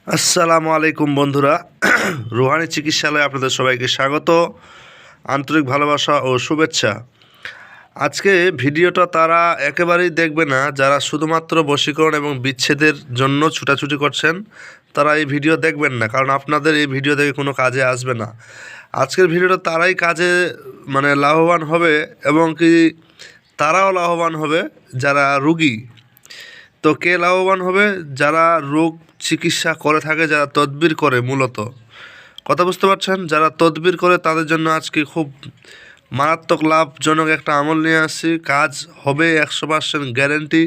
আসসালামু আলাইকুম বন্ধুরা। রুহানি চিকিৎসালয়ে আপনাদের সবাইকে স্বাগত, আন্তরিক ভালোবাসা ও শুভেচ্ছা। আজকে ভিডিওটা তারা একেবারেই দেখবে না যারা শুধুমাত্র বশীকরণ এবং বিচ্ছেদের জন্য ছুটাছুটি করছেন। তারা এই ভিডিও দেখবেন না, কারণ আপনাদের এই ভিডিও দেখে কোনো কাজে আসবে না। আজকের ভিডিওটা তারাই কাজে লাভবান হবে, এবং কি তারাও লাভবান হবে যারা রুগী। তো কে লাভবান হবে? যারা রোগ চিকিৎসা করে থাকে, যারা তদবির করে। মূলত কথা বুঝতে পারছেন? যারা তদবির করে তাদের জন্য আজকে খুব মারাত্মক লাভজনক একটা আমল নিয়ে আসছি। কাজ হবে 100% গ্যারেন্টি,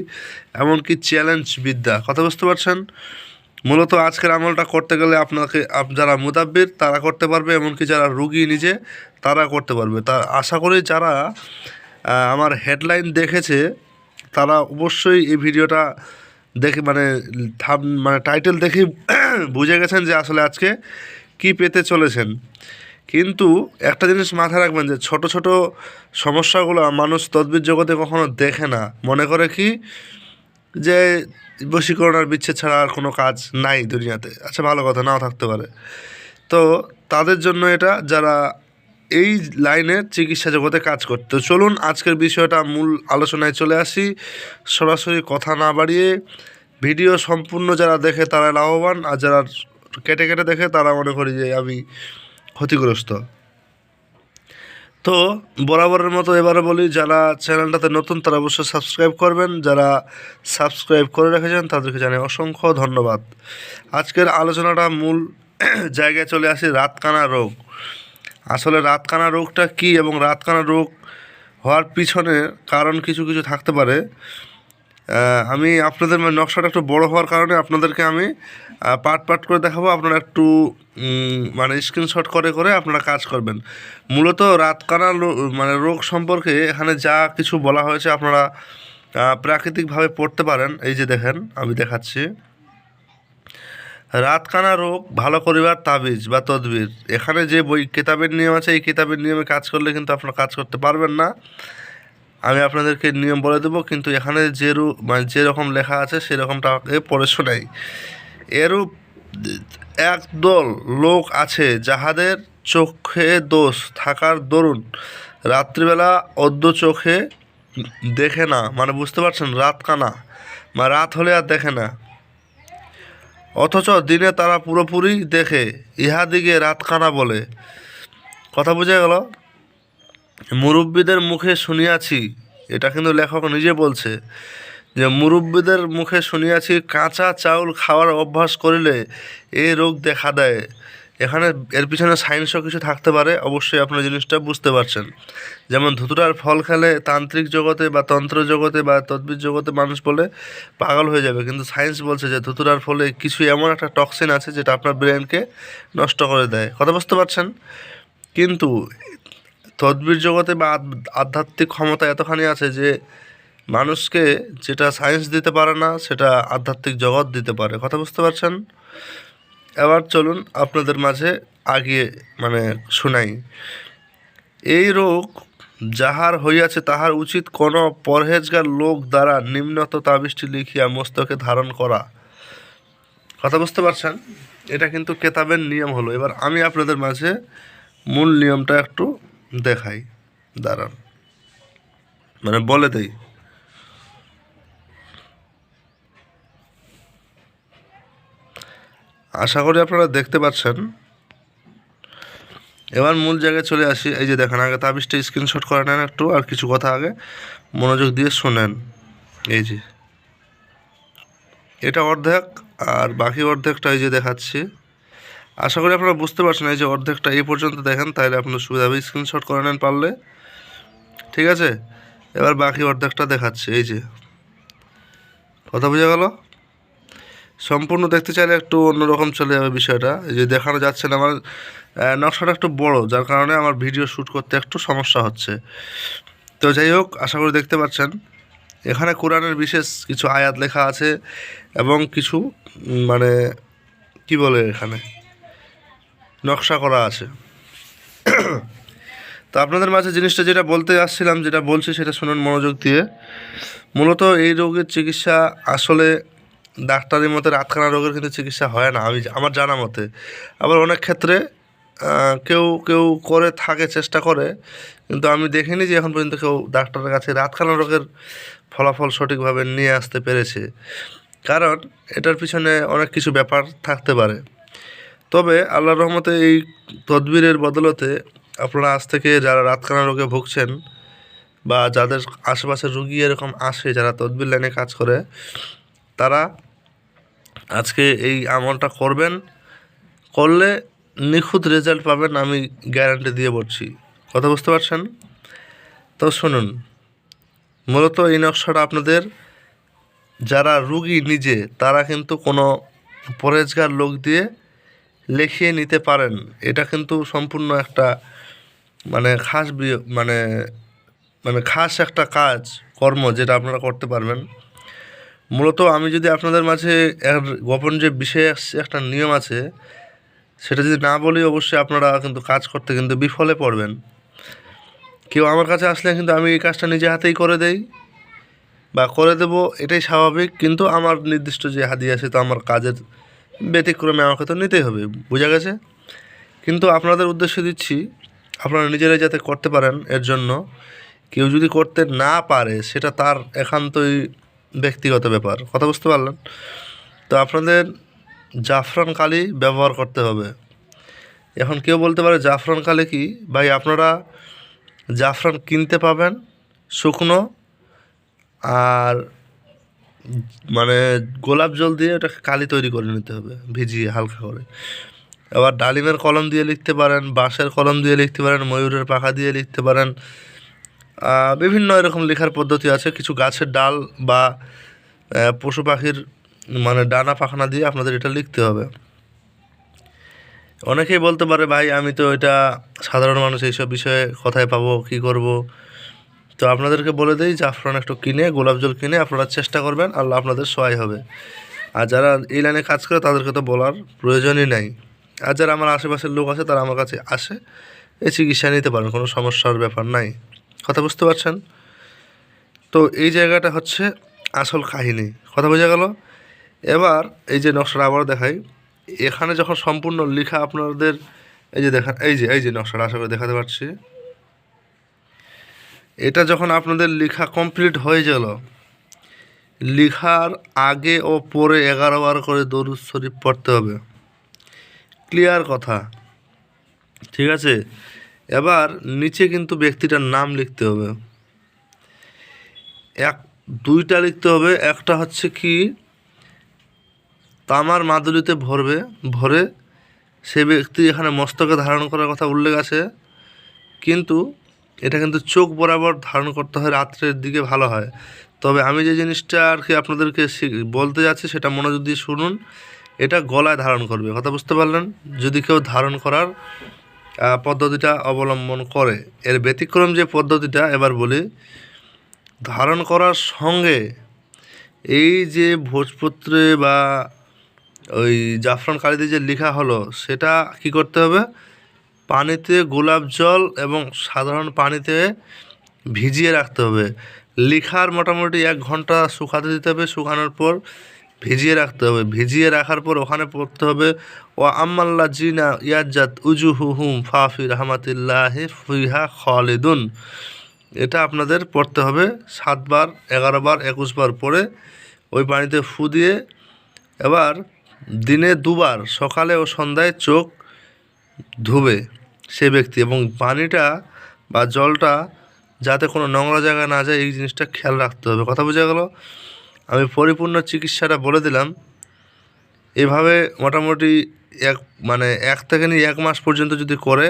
এমনকি চ্যালেঞ্জ বিদ্যা। কথা বুঝতে পারছেন? মূলত আজকের আমলটা করতে গেলে আপনাকে যারা মুতাব্বির তারা করতে পারবে, এমনকি যারা রুগী নিজে তারা করতে পারবে। তা আশা করি যারা আমার হেডলাইন দেখেছে তারা অবশ্যই এই ভিডিওটা দেখে টাইটেল দেখে বুঝে গেছেন যে আসলে আজকে কি পেতে চলেছেন। কিন্তু একটা জিনিস মাথায় রাখবেন যে ছোট ছোট সমস্যাগুলো মানুষ তদবির জগতে কখনো দেখে না। মনে করে কি যে বশীকরণ আর বিচ্ছেদ ছাড়া আর কোনো কাজ নাই দুনিয়াতে। আচ্ছা, ভালো কথা, নাও থাকতে পারে। তো তাদের জন্য এটা, যারা এই লাইনে চিকিৎসা জগতে কাজ করতে। চলুন আজকের বিষয়টা মূল আলোচনায় চলে আসি। সরাসরি কথা না বাড়িয়ে ভিডিও সম্পূর্ণ যারা দেখে তারা লাভবান, আর যারা কেটে কেটে দেখে তারা মনে করি যে আমি ক্ষতিগ্রস্ত। তো বরাবরের মতো এবারে বলি, যারা চ্যানেলটাতে নতুন তারা অবশ্যই সাবস্ক্রাইব করবেন। যারা সাবস্ক্রাইব করে রেখেছেন তাদেরকে জানাই অসংখ্য ধন্যবাদ। আজকের আলোচনাটা মূল জায়গায় চলে আসি, রাতকানা রোগ। আসলে রাতকানা রোগটা কী এবং রাতকানা রোগ হওয়ার পিছনে কারণ কিছু কিছু থাকতে পারে। আমি আপনাদের নকশাটা একটু বড় হওয়ার কারণে আপনাদেরকে আমি পার্ট করে দেখাবো। আপনারা একটু স্ক্রিনশট করে করে আপনারা কাজ করবেন। মূলত রাতকানা রোগ সম্পর্কে এখানে যা কিছু বলা হয়েছে আপনারা প্রাকৃতিকভাবে পড়তে পারেন। এই যে দেখেন, আমি দেখাচ্ছি। রাতকানা রোগ ভালো করিবার তাবিজ বা তদবির। এখানে যে কিতাবের নিয়ম আছে, এই কিতাবের নিয়মে কাজ করলে কিন্তু আপনারা কাজ করতে পারবেন না। আমি আপনাদেরকে নিয়ম বলে দেবো, কিন্তু এখানে যেরকম লেখা আছে সেরকমটাকে পড়ে শোনাই। এরূপ একদল লোক আছে যাহাদের চোখে দোষ থাকার দরুন রাত্রিবেলা অদ্য চোখে দেখে না। বুঝতে পারছেন? রাতকানা রাত হলে আর দেখে না, অথচ দিনে তারা পুরোপুরি দেখে। ইহাদিকে রাতকানা বলে। কথা বোঝা গেল? মুরব্বীদের মুখে শুনিয়াছি, এটা কিন্তু লেখক নিজে বলছে যে মুরব্বীদের মুখে শুনিয়াছি কাঁচা চাউল খাওয়ার অভ্যাস করিলে এই রোগ দেখা দেয়। এখানে এর পিছনে সায়েন্সও কিছু থাকতে পারে, অবশ্যই আপনার জিনিসটা বুঝতে পারছেন। যেমন ধুতুরার ফল খেলে তান্ত্রিক জগতে বা তন্ত্র জগতে বা তদ্বির জগতে মানুষ বলে পাগল হয়ে যাবে, কিন্তু সায়েন্স বলছে যে ধুতুরার ফলে কিছু এমন একটা টক্সিন আছে যেটা আপনার ব্রেনকে নষ্ট করে দেয়। কথা বুঝতে পারছেন? কিন্তু তদ্বির জগতে বা আধ্যাত্মিক ক্ষমতা এতখানি আছে যে মানুষকে যেটা সায়েন্স দিতে পারে না সেটা আধ্যাত্মিক জগৎ দিতে পারে। কথা বুঝতে পারছেন? এবার চলুন আপনাদের মাঝে আগিয়ে শোনাই। এই রোগ যাহার হইয়াছে তাহার উচিত কোনো পরহেজগার লোক দ্বারা নিম্নত তাবিজটি লিখিয়া মস্তকে ধারণ করা। কথা বুঝতে পারছেন? এটা কিন্তু কেতাবের নিয়ম হলো। এবার আমি আপনাদের মাঝে মূল নিয়মটা একটু দেখাই, দাঁড়ান, বলে দেই। আশা করি আপনারা দেখতে পাচ্ছেন। এবার মূল জায়গায় চলে আসি। এই যে দেখেন, আগে তাবিজটা স্ক্রিনশট করে নেন একটু, আর কিছু কথা আগে মনোযোগ দিয়ে শোনেন। এই যে এটা অর্ধেক, আর বাকি অর্ধেকটা এই যে দেখাচ্ছি। আশা করি আপনারা বুঝতে পারছেন। এই যে অর্ধেকটা এই পর্যন্ত দেখেন, তাহলে আপনার সুবিধা হবে। স্ক্রিনশট করে নেন পারলে, ঠিক আছে? এবার বাকি অর্ধেকটা দেখাচ্ছি। এই যে কথা বোঝা গেল? সম্পূর্ণ দেখতে চাইলে একটু অন্যরকম চলে যাবে বিষয়টা। এই যে দেখানো যাচ্ছে না, আমার নকশাটা একটু বড়, যার কারণে আমার ভিডিও শ্যুট করতে একটু সমস্যা হচ্ছে। তো যাই হোক, আশা করি দেখতে পাচ্ছেন। এখানে কোরআনের বিশেষ কিছু আয়াত লেখা আছে এবং কিছু কি বলে এখানে নকশা করা আছে। তো আপনাদের মাঝে জিনিসটা যেটা বলতে আসছিলাম, যেটা বলছি সেটা শুনুন মনোযোগ দিয়ে। মূলত এই রোগের চিকিৎসা আসলে ডাক্তারি মতে রাতকানা রোগের কিন্তু চিকিৎসা হয় না আমার জানা মতে। আবার অনেক ক্ষেত্রে কেউ কেউ করে থাকে, চেষ্টা করে, কিন্তু আমি দেখিনি যে এখন পর্যন্ত কেউ ডাক্তারের কাছে রাতকানা রোগের ফলাফল সঠিকভাবে নিয়ে আসতে পেরেছে। কারণ এটার পিছনে অনেক কিছু ব্যাপার থাকতে পারে। তবে আল্লাহর রহমতে এই তদবিরের বদলতে আপনারা আজ থেকে যারা রাতকানা রোগে ভুগছেন বা যাদের আশেপাশের রুগী এরকম আসে যারা তদবির লাইনে কাজ করে, তারা আজকে এই আমলটা করবেন, করলে নিখুঁত রেজাল্ট পাবেন, আমি গ্যারান্টি দিয়ে বলছি। কথা বুঝতে পারছেন? তো শুনুন, মূলত এই নকশাটা আপনাদের যারা রুগী নিজে তারা কিন্তু কোনো পরেজগার লোক দিয়ে লিখিয়ে নিতে পারেন। এটা কিন্তু সম্পূর্ণ একটা মানে মানে মানে খাস একটা কাজ কর্ম যেটা আপনারা করতে পারবেন। মূলত আমি যদি আপনাদের মাঝে গোপন যে বিষয়ে একটা নিয়ম আছে সেটা যদি না বলি, অবশ্যই আপনারা কিন্তু কাজ করতে কিন্তু বিফলে পড়বেন। কেউ আমার কাছে আসলে কিন্তু আমি এই কাজটা নিজে হাতেই করে দেই বা করে দেব, এটাই স্বাভাবিক। কিন্তু আমার নির্দিষ্ট যে হাদিয়া আছে তো আমার কাজের ব্যতিক্রমে আমাকে তো নিতেই হবে, বোঝা গেছে? কিন্তু আপনাদের উদ্দেশ্যে দিচ্ছি, আপনারা নিজেরাই যাতে করতে পারেন। এর জন্য কেউ যদি করতে না পারে সেটা তার একান্তই ব্যক্তিগত ব্যাপার। কথা বুঝতে পারলেন? তো আপনাদের জাফরান কালি ব্যবহার করতে হবে। এখন কেউ বলতে পারে জাফরান কালি কি? ভাই, আপনারা জাফরান কিনতে পাবেন শুকনো, আর মানে গোলাপ জল দিয়ে ওটাকে কালি তৈরি করে নিতে হবে ভিজিয়ে হালকা করে। আবার ডালিমের কলম দিয়ে লিখতে পারেন, বাঁশের কলম দিয়ে লিখতে পারেন, ময়ূরের পাখা দিয়ে লিখতে পারেন, বিভিন্ন এরকম লেখার পদ্ধতি আছে। কিছু গাছের ডাল বা পশু পাখির মানে ডানা পাখনা দিয়ে আপনাদের এটা লিখতে হবে। অনেকেই বলতে পারে ভাই আমি তো এটা সাধারণ মানুষ, এইসব বিষয়ে কোথায় পাবো, কী করব? তো আপনাদেরকে বলে দেই, জাফরান একটু কিনে, গোলাপ জল কিনে আপনারা চেষ্টা করবেন, আল্লাহ আপনাদের সহায় হবে। আর যারা এই লাইনে কাজ করে তাদেরকে তো বলার প্রয়োজনই নাই। আর যারা আমার আশেপাশের লোক আছে তারা আমার কাছে আসে, এই চিকিৎসা নিতে পারেন, কোনো সমস্যার ব্যাপার নাই। কথা বুঝতে পারছেন? তো এই জায়গাটা হচ্ছে আসল কাহিনী। কথা বোঝা গেল? এবার এই যে নকশাটা আবার দেখাই। এখানে যখন সম্পূর্ণ লেখা আপনাদের এই যে দেখেন, এই যে নকশাটা আশা করে দেখাতে পারছি, এটা যখন আপনাদের লেখা কমপ্লিট হয়ে গেল, লেখার আগে ও পরে 11 বার করে দরুদ শরীফ পড়তে হবে। ক্লিয়ার কথা, ঠিক আছে? এবার নিচে কিন্তু ব্যক্তিটার নাম লিখতে হবে। দুইটা লিখতে হবে। একটা হচ্ছে কি, তামার মাদুলিতে ভরে সে ব্যক্তি এখানে মস্তকে ধারণ করার কথা উল্লেখ আছে, কিন্তু এটা কিন্তু চোখ বরাবর ধারণ করতে হয়, রাত্রের দিকে ভালো হয়। তবে আমি যে জিনিসটা আর কি আপনাদেরকে বলতে যাচ্ছি সেটা মনোযোগ দিয়ে শুনুন। এটা গলায় ধারণ করবে। কথা বুঝতে পারলেন? যদি কেউ ধারণ করার পদ্ধতিটা অবলম্বন করে। এর ব্যতিক্রম যে পদ্ধতিটা এবার বলি, ধারণ করার সঙ্গে এই যে ভোজপত্রে বা ওই জাফরান কালিতে যে লেখা হলো সেটা কি করতে হবে, পানিতে গোলাপ জল এবং সাধারণ পানিতে ভিজিয়ে রাখতে হবে। লেখার মোটামুটি 1 ঘন্টা শুকাতে দিতে হবে। শুকানোর পর ভিজিয়ে রাখতে হবে। ভিজিয়ে রাখার পর ওখানে পড়তে হবে, ও আম্মাল্লা জিনা ইয়াজ্জাত উজুহুহুম ফাফি রহমাতিল্লাহি ফিহা খালিদুন। এটা আপনাদের পড়তে হবে 7 বার, 11 বার, 21 বার পরে ওই পানিতে ফু দিয়ে, এবার দিনে 2 বার সকালে ও সন্ধ্যায় চোখ ধুবে সে ব্যক্তি, এবং পানিটা বা জলটা যাতে কোনো নোংরা জায়গায় না যায় এই জিনিসটা খেয়াল রাখতে হবে। কথা বোঝা গেল? আমি পরিপূর্ণ চিকিৎসাটা বলে দিলাম। এভাবে মোটামুটি 1 থেকে নিয়ে 1 মাস পর্যন্ত যদি করে,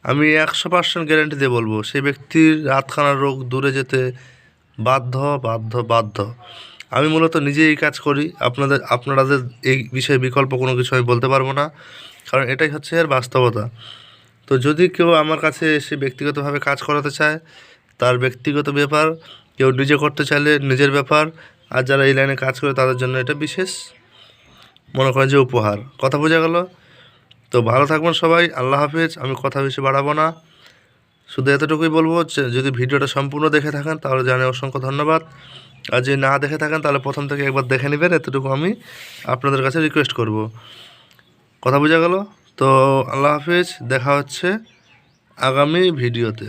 আমি 100% গ্যারেন্টি দিয়ে বলবো সেই ব্যক্তির রাতকানা রোগ দূরে যেতে বাধ্য বাধ্য বাধ্য। আমি মূলত নিজে এই কাজ করি। আপনাদের এই বিষয়ে বিকল্প কোনো কিছু আমি বলতে পারবো না, কারণ এটাই হচ্ছে এর বাস্তবতা। তো যদি কেউ আমার কাছে এসে ব্যক্তিগতভাবে কাজ করাতে চায় তার ব্যক্তিগত ব্যাপার, কেউ নিজে করতে চাইলে নিজের ব্যাপার, আর যারা এই লাইনে কাজ করে তাদের জন্য এটা বিশেষ মনে করেন যে উপহার। কথা বোঝা গেল? তো ভালো থাকবেন সবাই। আল্লাহ হাফেজ। আমি কথা বেশি বাড়াবো না, শুধু এতটুকুই বলবো, যদি ভিডিওটা সম্পূর্ণ দেখে থাকেন তাহলে জানাই অসংখ্য ধন্যবাদ। আর যদি না দেখে থাকেন তাহলে প্রথম থেকে একবার দেখে নেবেন, এতটুকু আমি আপনাদের কাছে রিকোয়েস্ট করব। কথা বোঝা গেল? তো আল্লাহ হাফিজ, দেখা হচ্ছে আগামী ভিডিওতে।